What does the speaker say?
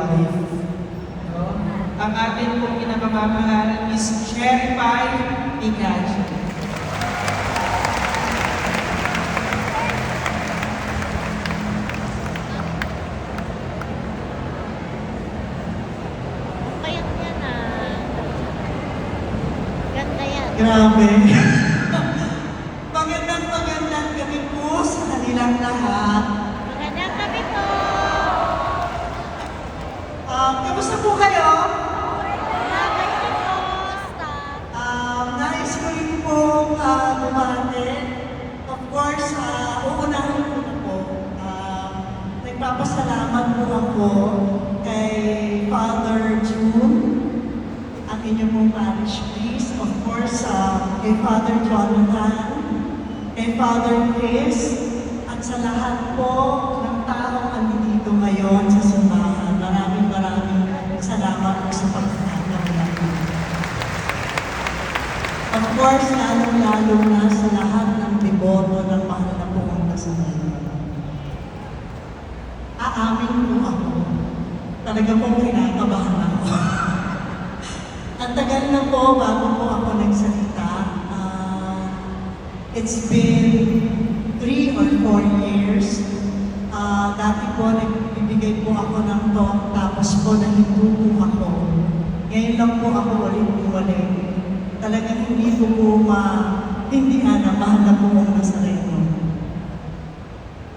wife. No? Ang ating pong pinapamamahalan is Sherry Pai Ignacio. Payat yan ah. Ganda yan. Grabe. Magandang gabi po sa kanilang lahat. Magandang gabi po. Kamusta po kayo? Bakit din po, kumusta? Nais ko rin pong bumati. Of course, uunahin ko na po. Nagpapasalamat po ako kay Father June, ang inyong pong parish priest. Of course, kay Father Jonathan, kay Father Chris, at sa lahat po ng taong andito ngayon sa simbahan. Maraming salamat po sa pagkakataon natin. Of course, lalong-lalo na sa lahat ng deboto ng mahal na pumunta sa ngayon. Aamin po ako. Talaga pong kinakabahan ako. Ang tagal na po bago po ako nagsalita. It's been 3 or 4 years. Dati po nagbibigay po ako ng talk, tapos po nahinto po ako. Ngayon lang po ako ulit. Talagang hindi ko po hindi na mahal na po ang Nazareno.